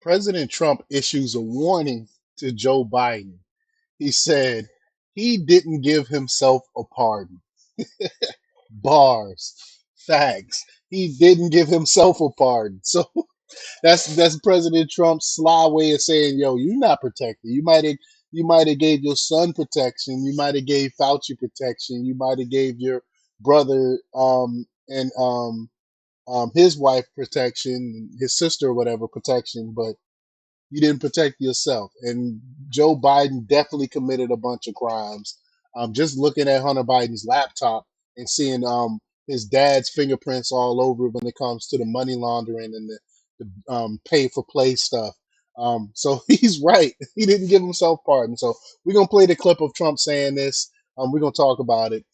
President Trump issues a warning to Joe Biden. He said he didn't give himself a pardon. Bars, facts. He didn't give himself a pardon. So that's President Trump's sly way of saying, "Yo, you're not protected. You might have gave your son protection. You might have gave Fauci protection. You might have gave your brother and his wife protection, his sister or whatever protection, but you didn't protect yourself." And Joe Biden definitely committed a bunch of crimes. Just looking at Hunter Biden's laptop and seeing his dad's fingerprints all over it when it comes to the money laundering and the pay for play stuff. So he's right. He didn't give himself pardon. So we're gonna play the clip of Trump saying this. We're gonna talk about it.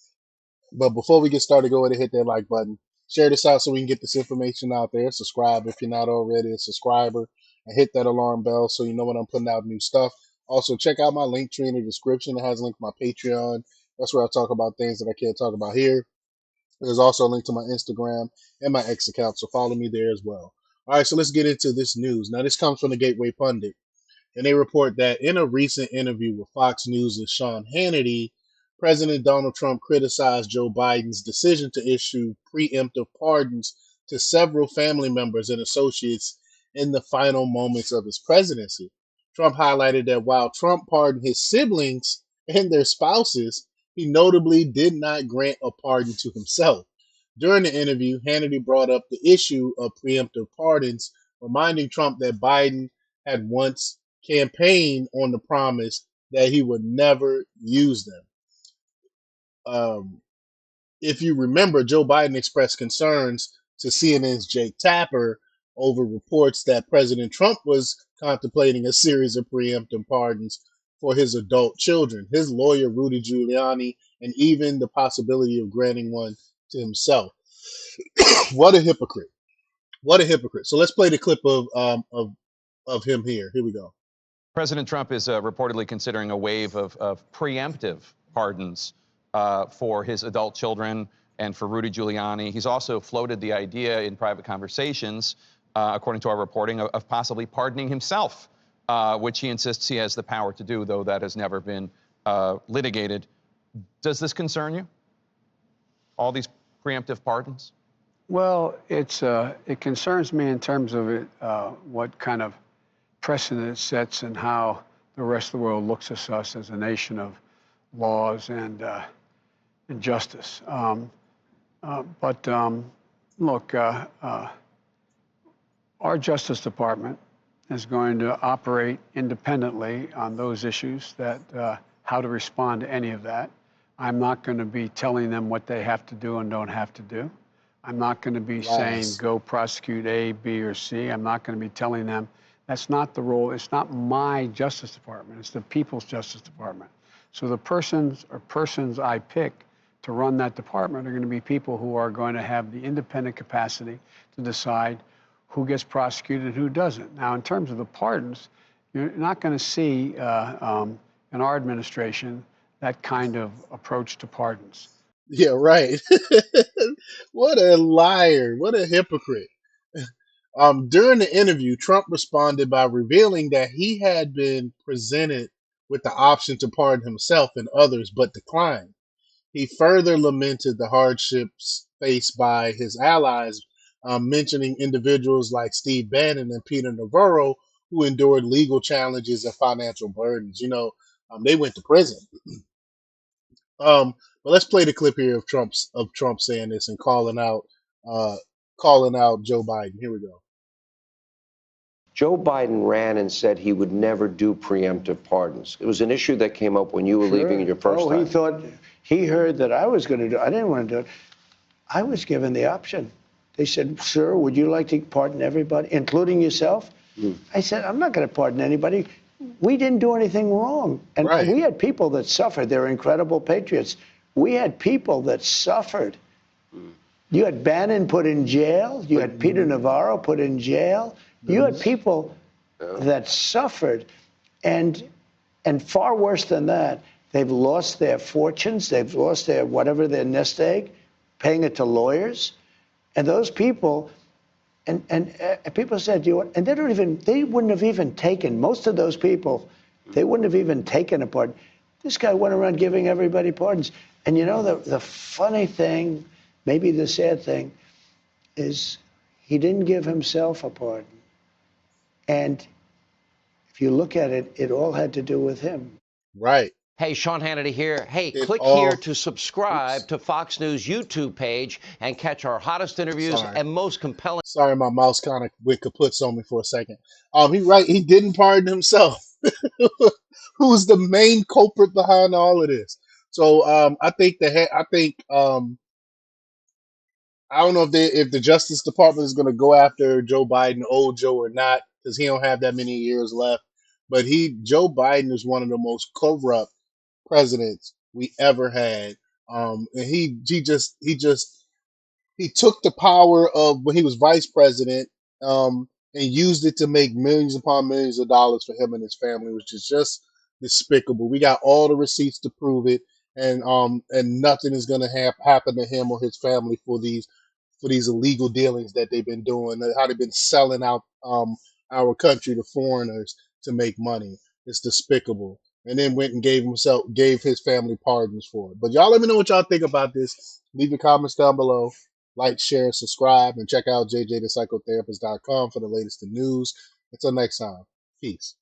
But before we get started, go ahead and hit that like button. Share this out so we can get this information out there. Subscribe if you're not already a subscriber. And hit that alarm bell so you know when I'm putting out new stuff. Also, check out my link tree in the description. It has a link to my Patreon. That's where I talk about things that I can't talk about here. There's also a link to my Instagram and my X account, so follow me there as well. All right, so let's get into this news. Now, this comes from the Gateway Pundit. And they report that in a recent interview with Fox News' Sean Hannity, President Donald Trump criticized Joe Biden's decision to issue preemptive pardons to several family members and associates in the final moments of his presidency. Trump highlighted that while Trump pardoned his siblings and their spouses, he notably did not grant a pardon to himself. During the interview, Hannity brought up the issue of preemptive pardons, reminding Trump that Biden had once campaigned on the promise that he would never use them. If you remember, Joe Biden expressed concerns to CNN's Jake Tapper over reports that President Trump was contemplating a series of preemptive pardons for his adult children, his lawyer, Rudy Giuliani, and even the possibility of granting one to himself. What a hypocrite. What a hypocrite. So let's play the clip of him here. Here we go. President Trump is reportedly considering a wave of preemptive pardons for his adult children and for Rudy Giuliani. He's also floated the idea in private conversations, according to our reporting, of possibly pardoning himself, which he insists he has the power to do, though that has never been litigated. Does this concern you? All these preemptive pardons? Well, it concerns me in terms of what kind of precedent it sets and how the rest of the world looks at us as a nation of laws and justice. Look, our Justice Department is going to operate independently on those issues that how to respond to any of that. I'm not going to be telling them what they have to do and don't have to do. I'm not going to be saying go prosecute A, B, or C. I'm not going to be telling them. That's not the role. It's not my Justice Department. It's the People's Justice Department. So the persons I pick to run that department are going to be people who are going to have the independent capacity to decide who gets prosecuted and who doesn't. Now, in terms of the pardons, you're not going to see in our administration that kind of approach to pardons. Yeah, right. What a liar. What a hypocrite. During the interview, Trump responded by revealing that he had been presented with the option to pardon himself and others, but declined. He further lamented the hardships faced by his allies, mentioning individuals like Steve Bannon and Peter Navarro, who endured legal challenges and financial burdens. They went to prison. But let's play the clip here of Trump saying this and calling out Joe Biden. Here we go. Joe Biden ran and said he would never do preemptive pardons. It was an issue that came up when you were leaving your first time. He heard that I was going to do it. I didn't want to do it. I was given the option. They said, sir, would you like to pardon everybody, including yourself? I said, I'm not going to pardon anybody. We didn't do anything wrong. And we had people that suffered. They're incredible patriots. We had people that suffered. You had Bannon put in jail. You had Peter Navarro put in jail. You had people that suffered. And far worse than that, they've lost their fortunes. They've lost their nest egg, paying it to lawyers. And those people, And people said, "Do you want?" And they wouldn't have even taken, most of those people, they wouldn't have even taken a pardon. This guy went around giving everybody pardons. And you know, the funny thing, maybe the sad thing, is he didn't give himself a pardon. And if you look at it, it all had to do with him. Right. Hey, Sean Hannity here. Hey, It click here all. to subscribe Oops. to Fox News YouTube page and catch our hottest interviews Sorry. and most compelling. Sorry, my mouse kind of went kaputs on me for a second. He didn't pardon himself. Who's the main culprit behind all of this? So I think I don't know if the Justice Department is going to go after Joe Biden, old Joe, or not, because he don't have that many years left. But Joe Biden is one of the most corrupt presidents we ever had. And he took the power of when he was vice president, and used it to make millions upon millions of dollars for him and his family, which is just despicable. We got all the receipts to prove it, and nothing is going to happen to him or his family for these illegal dealings that they've been doing, how they've been selling out our country to foreigners to make money. It's despicable. And then went and gave his family pardons for it. But y'all let me know what y'all think about this. Leave your comments down below. Like, share, subscribe, and check out jjthepsychotherapist.com for the latest in news. Until next time, peace.